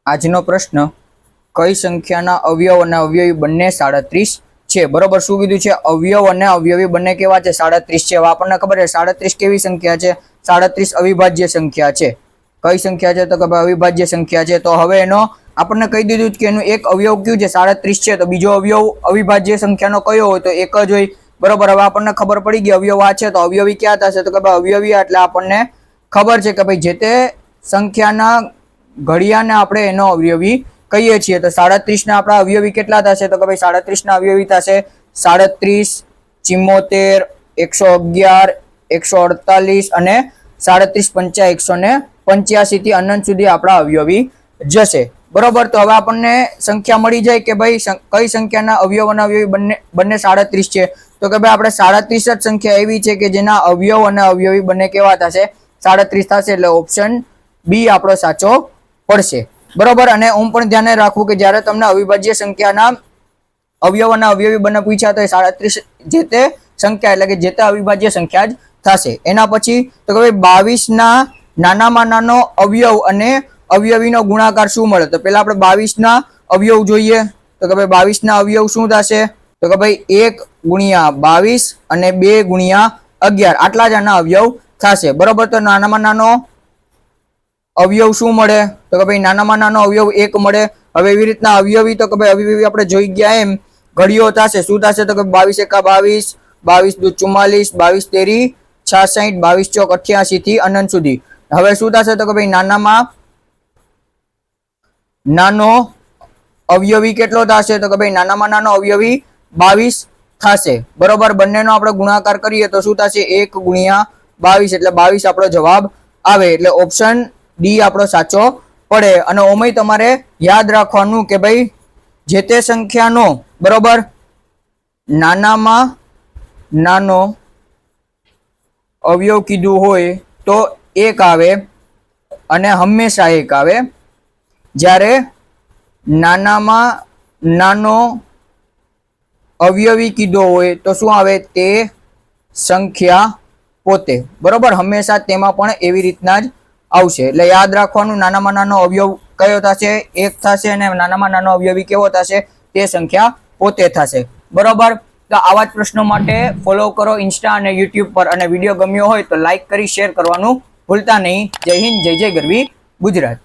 આજનો પ્રશ્ન, કઈ સંખ્યાના અવયવ અને અવયવી બંને 37 છે? બરોબર, શું કીધું છે? અવયવ અને અવયવી બંને કેવા છે? 37 છે. આપણને ખબર છે 37 કેવી સંખ્યા છે? 37 અવિભાજ્ય સંખ્યા છે. કઈ સંખ્યા છે? તો કે ભાઈ અવિભાજ્ય સંખ્યા છે. તો હવે એનો આપણને કહી દીધું કે એનું એક અવયવ કયું છે? 37 છે. તો બીજો અવયવ અવિભાજ્ય સંખ્યાનો કયો હોય? તો એક જ હોય. બરોબર, હવે આપણને ખબર પડી ગઈ અવયવ આ છે. તો અવયવી ક્યાં થશે? તો કે ભાઈ અવયવી એટલે આપણને ખબર છે કે ભાઈ જે તે સંખ્યાના ઘડિયાને આપણે એનો અવયવી કહીએ છીએ. તો 37 ના આપણા અવયવી કેટલા થશે? તો કે ભાઈ 37 ના અવયવી થશે 37, 74, 111, 148 અને 37 185 થી અનંત સુધી આપણા અવયવી જશે. બરોબર, તો હવે આપણને સંખ્યા મળી જાય કે ભાઈ કઈ સંખ્યાના અવયવ અને અવયવી બંને 37 છે. તો કે ભાઈ આપણે 37 જ સંખ્યા એવી છે કે જેના અવયવ અને અવયવી બંને કેવા થશે? 37 થશે. એટલે ઓપ્શન બી આપણો સાચો પડશે. બરોબર, અને હું પણ ધ્યાને રાખવું કે જ્યારે તમને અવિભાજ્ય સંખ્યાના અવયવ અને અવયવી બંને પૂછ્યા તો 37 જે તે સંખ્યા એટલે કે જે તે અવિભાજ્ય સંખ્યા જ થશે. એના પછી તો કે ભાઈ 22 ના નાનામાં નાનો અવયવ અને અવયવીનો ગુણાકાર શું મળે? તો પેલા આપણે 22 ના અવયવ જોઈએ. તો કે ભાઈ 22 ના અવયવ શું થશે? તો કે ભાઈ 1 ગુણ્યા 22 અને 2 ગુણ્યા 11 આટલા જ આના અવયવ થશે. બરોબર, તો નાનામાં નાનો અવયવ શું મળે? તો કે ભાઈ નાનામાં નાનો અવયવ 1 મળે. હવે એવી રીતના અવયવી તો કે ભાઈ અવયવી આપણે જોઈ ગયા એમ ઘડીઓ થશે. શું થશે? તો કે 22 એકા 22, 22 દુ 44, 22 તેરી 66, 22 ચોક 88 થી અનંત સુધી. હવે શું થશે? તો કે ભાઈ નાનામાં નાનો અવયવી કેટલો થશે? તો કે ભાઈ નાનામાં નાનો અવયવી 22 થશે. બરોબર, બંનેનો આપણે ગુણાકાર કરીએ તો શું થશે? 1 ગુણ્યા 22 એટલે 22 આપણો જવાબ આવે. એટલે ઓપ્શન ડી આપણો સાચો પડે. અને ઓમય તમારે યાદ રાખવાનું કે ભાઈ જે તે સંખ્યાનો બરોબર નાનામાં નાનો અવયવ કીધું હોય તો 1 આવે અને હંમેશા 1 આવે. જ્યારે નાનામાં નાનો અવયવી કીધો હોય તો શું આવે? તે સંખ્યા પોતે. બરોબર, હંમેશા તેમાં પણ એવી રીતના જ આવશે. એટલે યાદ રાખવાનું નાનામાં નાનો અવયવ કયો થશે? 1 થશે. અને નાનામાં નાનો અવયવી કેવો થશે? તે સંખ્યા પોતે થશે. બરોબર, તો આવા જ પ્રશ્નો માટે ફોલો કરો ઇન્સ્ટા અને યુટ્યુબ પર. અને વિડીયો ગમ્યો હોય તો લાઈક કરી શેર કરવાનું ભૂલતા નહીં. જય હિન્દ, જય જય ગરવી ગુજરાત.